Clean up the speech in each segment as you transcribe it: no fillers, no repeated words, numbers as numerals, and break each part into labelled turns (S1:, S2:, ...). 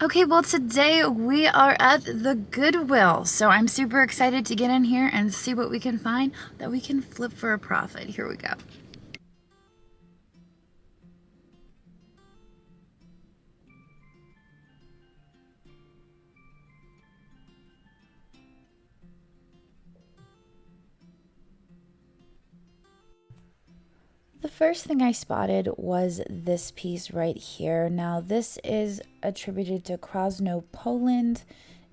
S1: Okay, well, today we are at the Goodwill, so I'm super excited to get in here and see what we can find that we can flip for a profit. Here we go. The first thing I spotted was this piece right here. Now, this is attributed to Krosno, Poland.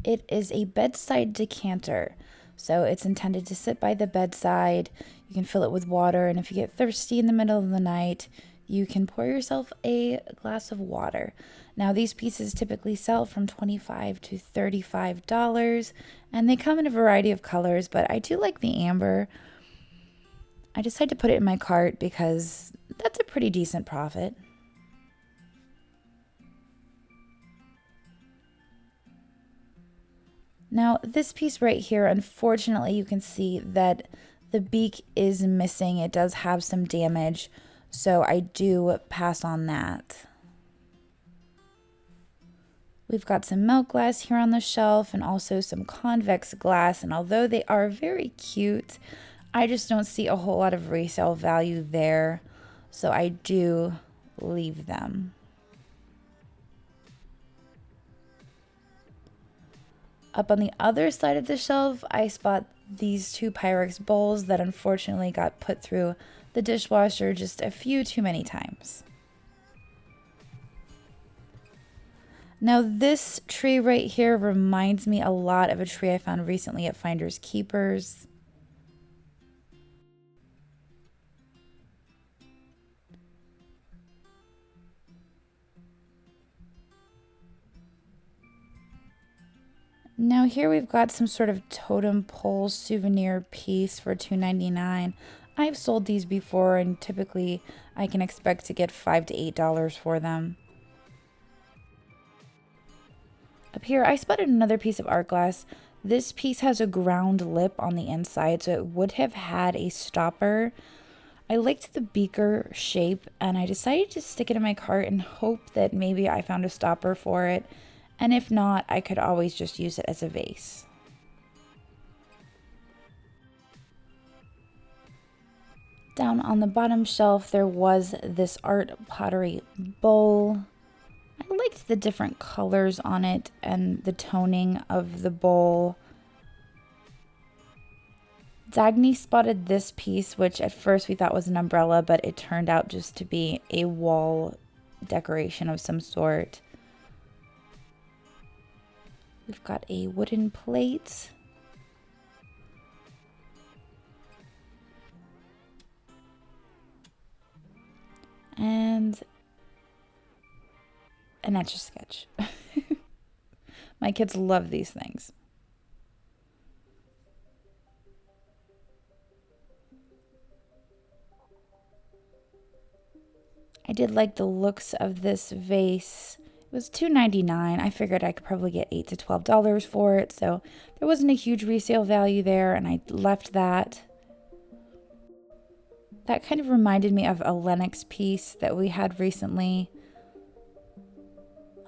S1: It is a bedside decanter. So it's intended to sit by the bedside. You can fill it with water, and if you get thirsty in the middle of the night, you can pour yourself a glass of water. Now, these pieces typically sell from $25 to $35, and they come in a variety of colors, but I do like the amber. I decided to put it in my cart because that's a pretty decent profit. Now, this piece right here, unfortunately, you can see that the beak is missing. It does have some damage, so I do pass on that. We've got some milk glass here on the shelf and also some convex glass, and although they are very cute, I just don't see a whole lot of resale value there, so I do leave them. Up on the other side of the shelf, I spot these two Pyrex bowls that unfortunately got put through the dishwasher just a few too many times. Now, this tree right here reminds me a lot of a tree I found recently at Finders Keepers. Now here we've got some sort of totem pole souvenir piece for $2.99. I've sold these before, and typically I can expect to get $5 to $8 for them. Up here, I spotted another piece of art glass. This piece has a ground lip on the inside, so it would have had a stopper. I liked the beaker shape, and I decided to stick it in my cart and hope that maybe I found a stopper for it. And if not, I could always just use it as a vase. Down on the bottom shelf, there was this art pottery bowl. I liked the different colors on it and the toning of the bowl. Dagny spotted this piece, which at first we thought was an umbrella, but it turned out just to be a wall decoration of some sort. We've got a wooden plate. And an Etch-a-Sketch. My kids love these things. I did like the looks of this vase. It was $2.99. I figured I could probably get $8 to $12 for it, so there wasn't a huge resale value there, and I left that. That kind of reminded me of a Lenox piece that we had recently.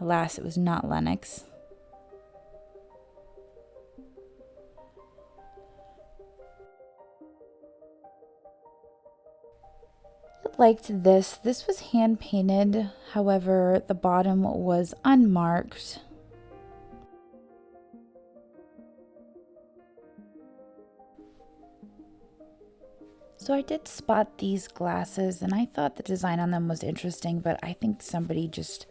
S1: Alas, it was not Lenox. I liked this. This was hand painted, however, the bottom was unmarked. So I did spot these glasses, and I thought the design on them was interesting, but I think somebody just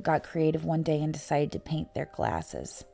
S1: got creative one day and decided to paint their glasses.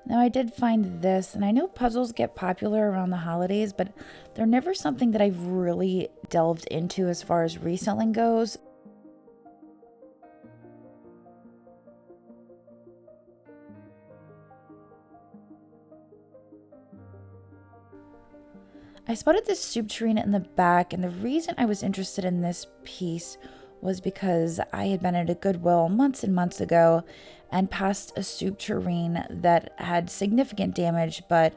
S1: Now, I did find this, and I know puzzles get popular around the holidays, but they're never something that I've really delved into as far as reselling goes. I spotted this soup tureen in the back, and the reason I was interested in this piece was because I had been at a Goodwill months and months ago and passed a soup tureen that had significant damage, but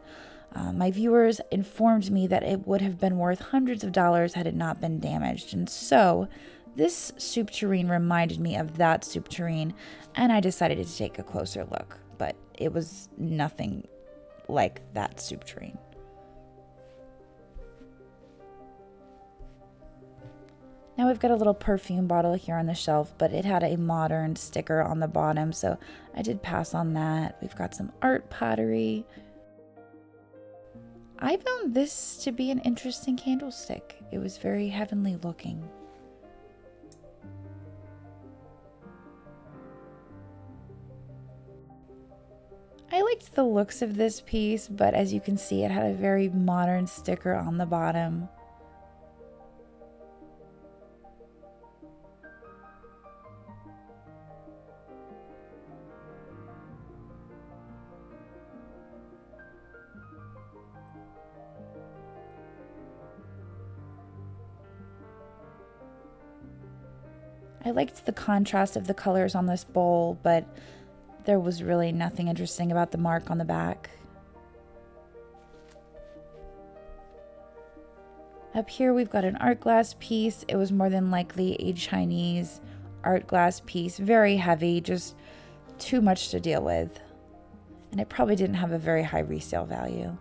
S1: my viewers informed me that it would have been worth hundreds of dollars had it not been damaged. And so this soup tureen reminded me of that soup tureen, and I decided to take a closer look, but it was nothing like that soup tureen. Now we've got a little perfume bottle here on the shelf, but it had a modern sticker on the bottom, so I did pass on that. We've got some art pottery. I found this to be an interesting candlestick. It was very heavenly looking. I liked the looks of this piece, but as you can see, it had a very modern sticker on the bottom. I liked the contrast of the colors on this bowl, but there was really nothing interesting about the mark on the back. Up here we've got an art glass piece. It was more than likely a Chinese art glass piece, very heavy, just too much to deal with. And it probably didn't have a very high resale value.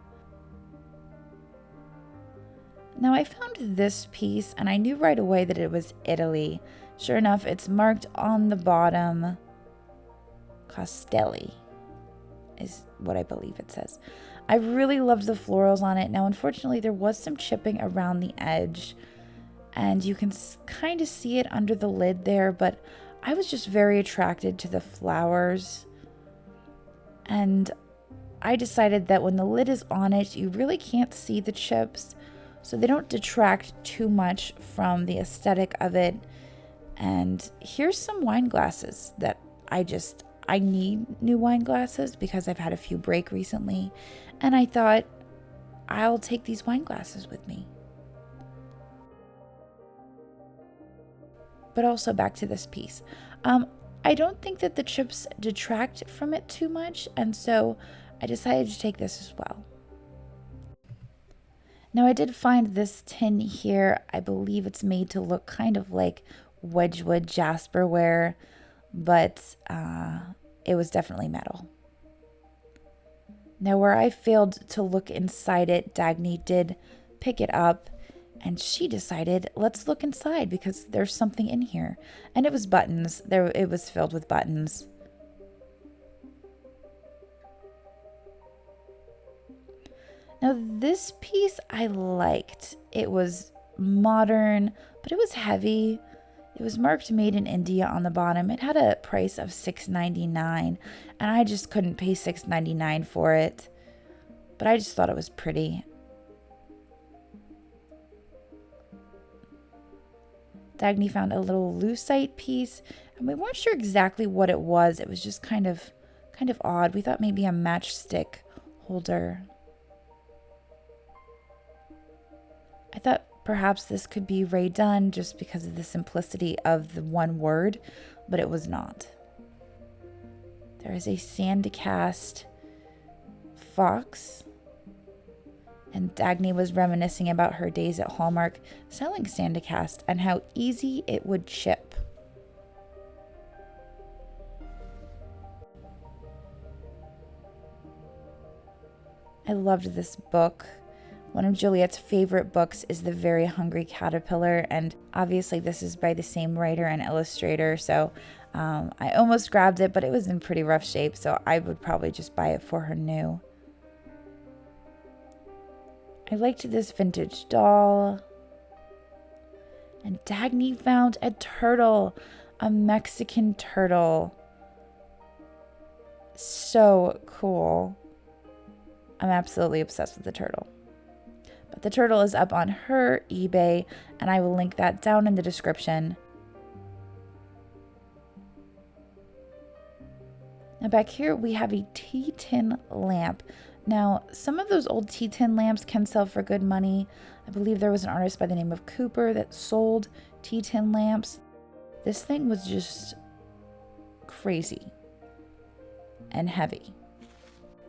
S1: Now I found this piece and I knew right away that it was Italy. Sure enough, it's marked on the bottom. Castelli is what I believe it says. I really loved the florals on it. Now, unfortunately, there was some chipping around the edge, and you can kind of see it under the lid there, but I was just very attracted to the flowers. And I decided that when the lid is on it, you really can't see the chips, so they don't detract too much from the aesthetic of it. And here's some wine glasses that I need new wine glasses because I've had a few break recently. And I thought, I'll take these wine glasses with me. But also back to this piece. I don't think that the chips detract from it too much. And so I decided to take this as well. Now I did find this tin here. I believe it's made to look kind of like Wedgwood Jasperware, but it was definitely metal. Now where I failed to look inside it, Dagny did pick it up and she decided, let's look inside because there's something in here. And it was buttons. It was filled with buttons. Now this piece I liked. It was modern, but it was heavy. It was marked made in India on the bottom. It had a price of $6.99, and I just couldn't pay $6.99 for it. But I just thought it was pretty. Dagny found a little lucite piece, and we weren't sure exactly what it was. It was just kind of odd. We thought maybe a matchstick holder. I thought perhaps this could be Ray Dunn just because of the simplicity of the one word, but it was not. There is a sand-cast fox, and Dagny was reminiscing about her days at Hallmark selling sand-cast and how easy it would chip. I loved this book. One of Juliet's favorite books is The Very Hungry Caterpillar, and obviously this is by the same writer and illustrator, so I almost grabbed it, but it was in pretty rough shape, so I would probably just buy it for her new. I liked this vintage doll. And Dagny found a turtle, a Mexican turtle. So cool. I'm absolutely obsessed with the turtle. But the turtle is up on her eBay, and I will link that down in the description. Now back here we have a tea tin lamp. Now, some of those old tea tin lamps can sell for good money. I believe there was an artist by the name of Cooper that sold tea tin lamps. This thing was just crazy and heavy.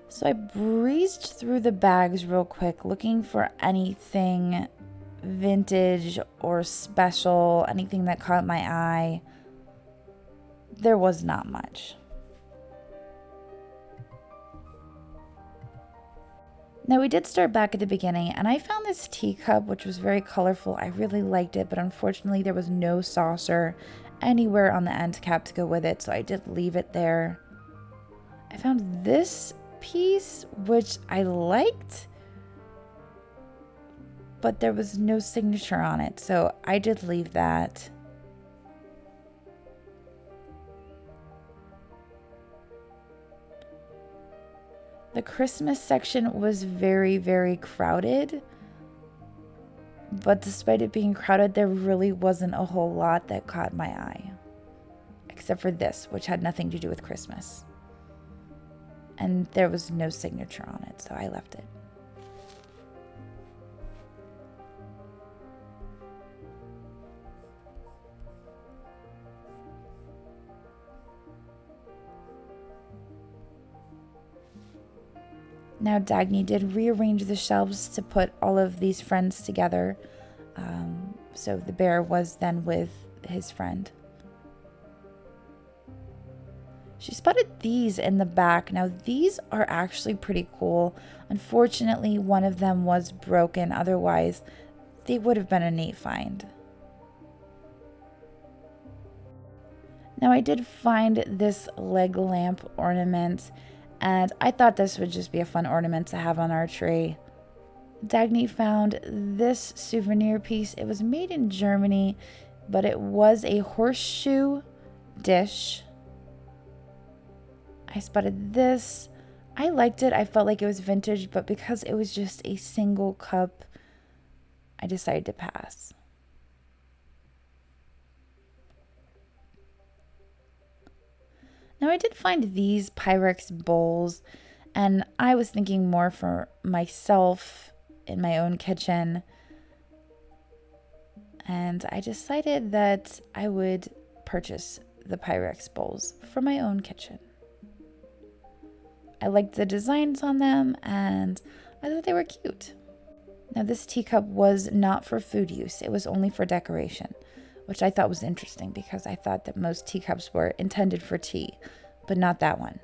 S1: So I breezed through the bags real quick looking for anything vintage or special, anything that caught my eye. There was not much. Now we did start back at the beginning, and I found this teacup which was very colorful. I really liked it, but unfortunately there was no saucer anywhere on the end cap to go with it, so I did leave it there. I found this piece which I liked, but there was no signature on it, so I did leave that. The Christmas section was very, very crowded, but despite it being crowded, there really wasn't a whole lot that caught my eye, except for this, which had nothing to do with Christmas. And there was no signature on it, so I left it. Now Dagny did rearrange the shelves to put all of these friends together. So the bear was then with his friend. She spotted these in the back. Now these are actually pretty cool. Unfortunately, one of them was broken. Otherwise, they would have been a neat find. Now I did find this leg lamp ornament, and I thought this would just be a fun ornament to have on our tree. Dagny found this souvenir piece. It was made in Germany, but it was a horseshoe dish. I spotted this. I liked it. I felt like it was vintage, but because it was just a single cup, I decided to pass. Now I did find these Pyrex bowls, and I was thinking more for myself in my own kitchen. And I decided that I would purchase the Pyrex bowls for my own kitchen. I liked the designs on them, and I thought they were cute. Now this teacup was not for food use. It was only for decoration, which I thought was interesting because I thought that most teacups were intended for tea, but not that one.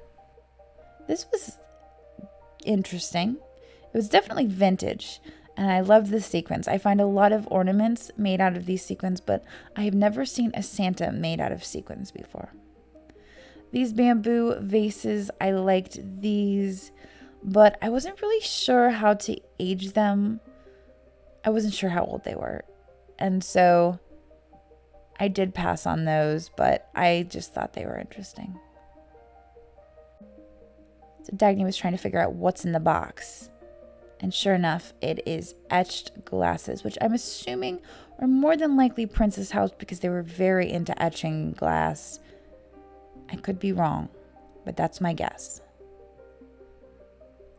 S1: This was interesting. It was definitely vintage, and I loved the sequins. I find a lot of ornaments made out of these sequins, but I have never seen a Santa made out of sequins before. These bamboo vases, I liked these, but I wasn't really sure how to age them. I wasn't sure how old they were, and so I did pass on those, but I just thought they were interesting. So Dagny was trying to figure out what's in the box. And sure enough, it is etched glasses, which I'm assuming are more than likely Prince's house because they were very into etching glass. I could be wrong, but that's my guess.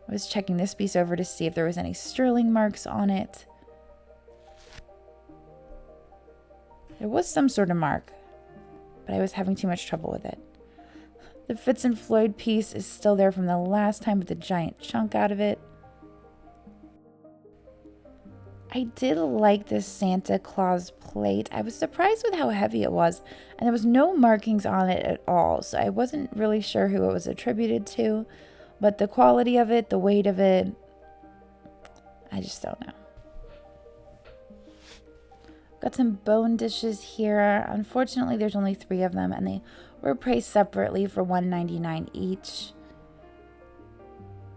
S1: I was checking this piece over to see if there was any sterling marks on it. There was some sort of mark, but I was having too much trouble with it. The Fitz and Floyd piece is still there from the last time with a giant chunk out of it. I did like this Santa Claus plate. I was surprised with how heavy it was, and there was no markings on it at all, so I wasn't really sure who it was attributed to, but the quality of it, the weight of it, I just don't know. Got some bone dishes here. Unfortunately, there's only 3 of them, and they were priced separately for $1.99 each.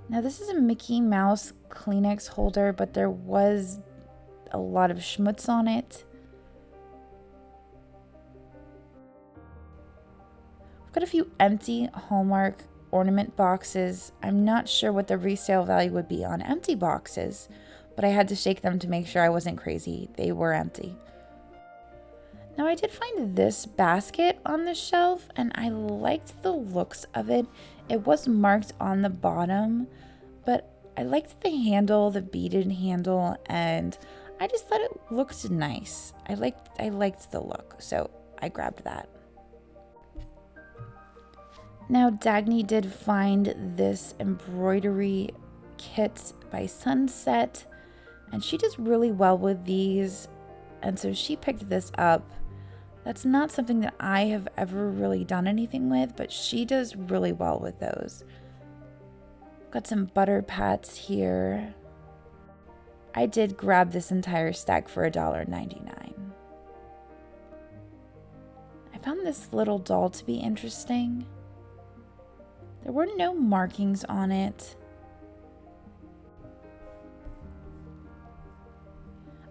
S1: Now, this is a Mickey Mouse Kleenex holder, but there was a lot of schmutz on it. I've got a few empty Hallmark ornament boxes. I'm not sure what the resale value would be on empty boxes, but I had to shake them to make sure I wasn't crazy. They were empty. Now I did find this basket on the shelf, and I liked the looks of it. It was marked on the bottom, but I liked the handle, the beaded handle, and I just thought it looked nice. I liked the look, so I grabbed that. Now Dagny did find this embroidery kit by Sunset, and she does really well with these, and so she picked this up. That's not something that I have ever really done anything with, but she does really well with those. Got some butter pats here. I did grab this entire stack for $1.99. I found this little doll to be interesting. There were no markings on it.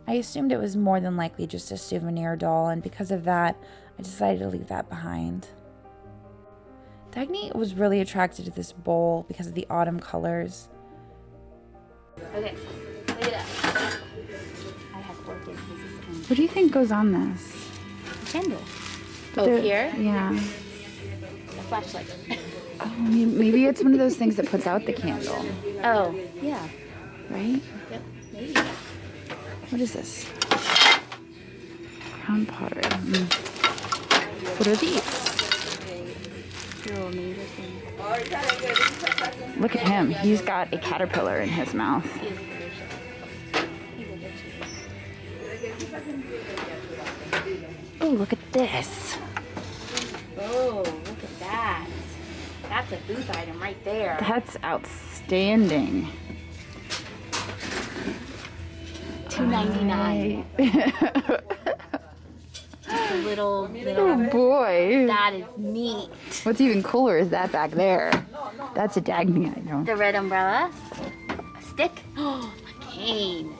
S1: I assumed it was more than likely just a souvenir doll, and because of that, I decided to leave that behind. Dagny was really attracted to this bowl because of the autumn colors.
S2: Okay, look at that. I have 4 things.
S1: What do you think goes on this?
S2: Candle. Oh, here?
S1: Yeah.
S2: A flashlight.
S1: Oh, maybe it's one of those things that puts out the candle.
S2: Oh, yeah.
S1: Right?
S2: Yep, maybe.
S1: What is this? Crown pottery. What are these? Look at him. He's got a caterpillar in his mouth. Oh, look at this.
S2: Oh, look at that. That's a booth item right there.
S1: That's outstanding.
S2: $2.99. Little.
S1: Oh boy.
S2: That is neat.
S1: What's even cooler is that back there. That's a Dagny item.
S2: The red umbrella. A stick. Oh, a cane.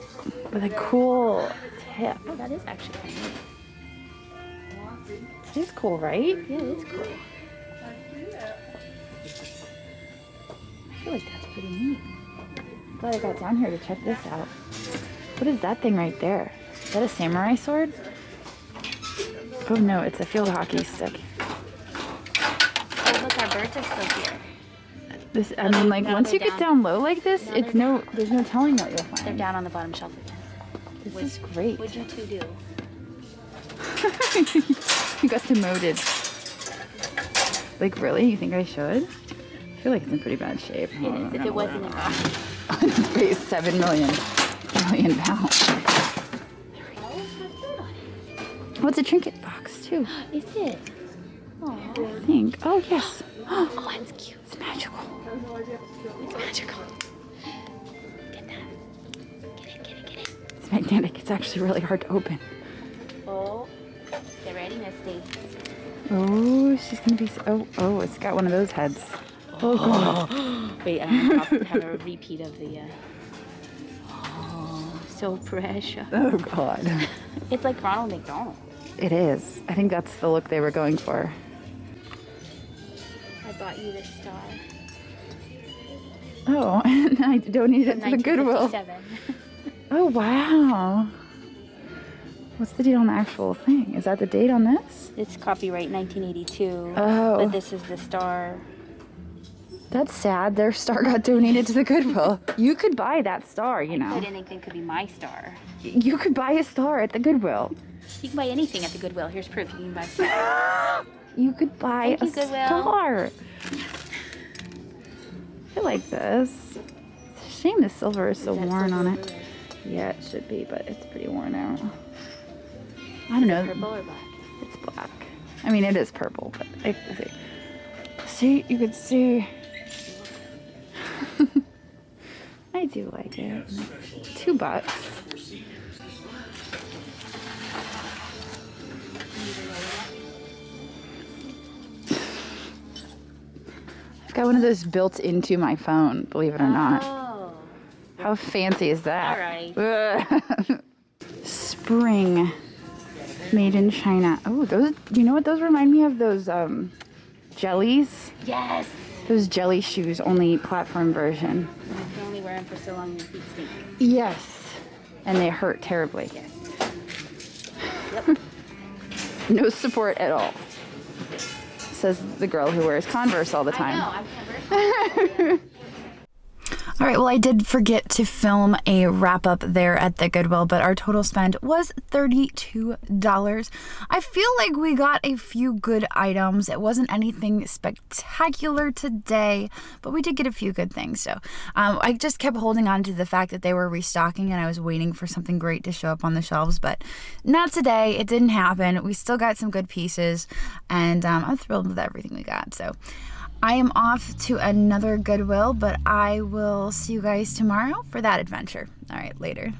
S1: With a cool tip.
S2: Oh, that is actually kind of neat.
S1: It is cool, right?
S2: Yeah, it is cool.
S1: I feel like that's pretty neat. Glad I got down here to check this out. What is that thing right there? Is that a samurai sword? Oh no, it's a field hockey stick.
S2: Oh, look, our birds are still here.
S1: This, I mean, like, once you get down low like this, there's no telling what you'll find.
S2: They're down on the bottom shelf again.
S1: This is great.
S2: What'd you two do?
S1: You got demoted. Like, really? You think I should? I feel like it's in pretty bad shape.
S2: It is. If it wasn't in
S1: It weighs 7 million pounds. Oh, it's a trinket box, too.
S2: Is it?
S1: I think. Oh, yes.
S2: Oh, it's cute.
S1: It's magical.
S2: It's magical. Get that. Get it.
S1: It's magnetic. It's actually really hard to open.
S2: Oh, get ready, Misty.
S1: Oh, she's going to be... Oh, it's got one of those heads. Oh, God.
S2: Wait, I'm going to have a repeat of the... Oh, so precious.
S1: Oh, God.
S2: It's like Ronald McDonald.
S1: It is. I think that's the look they were going for.
S2: I bought you this star.
S1: Oh, and I donated it to the Goodwill.
S2: 1957.
S1: Oh, wow. What's the date on the actual thing? Is that the date on this?
S2: It's copyright 1982.
S1: Oh.
S2: But this is the star.
S1: That's sad. Their star got donated to the Goodwill. You could buy that star, you know.
S2: But anything could be my star.
S1: You could buy a star at the Goodwill.
S2: You can buy anything at the Goodwill. Here's proof. You can buy stuff.
S1: You could buy
S2: Thank you, Goodwill.
S1: star. I like this. It's a shame the silver is so worn on it. Yeah, it should be, but it's pretty worn out. I don't know.
S2: Purple or black?
S1: It's black. I mean, it is purple, but see, you could see. I do like it. $2. I've got one of those built into my phone, believe it or not.
S2: Oh.
S1: How fancy is that?
S2: All
S1: right. Spring. Made in China. Oh, those, you know what? Those remind me of those jellies.
S2: Yes.
S1: Those jelly shoes, only platform version.
S2: You can only wear them for so long your feet stink.
S1: Yes. And they hurt terribly.
S2: Yes. Yep.
S1: No support at all. Says the girl who wears Converse all the time.
S2: I know. I'm Converse.
S1: All right, well, I did forget to film a wrap up there at the Goodwill, but our total spend was $32. I feel like we got a few good items. It wasn't anything spectacular today, but we did get a few good things. So I just kept holding on to the fact that they were restocking and I was waiting for something great to show up on the shelves, but not today. It didn't happen. We still got some good pieces, and I'm thrilled with everything we got. So I am off to another Goodwill, but I will see you guys tomorrow for that adventure. All right, later.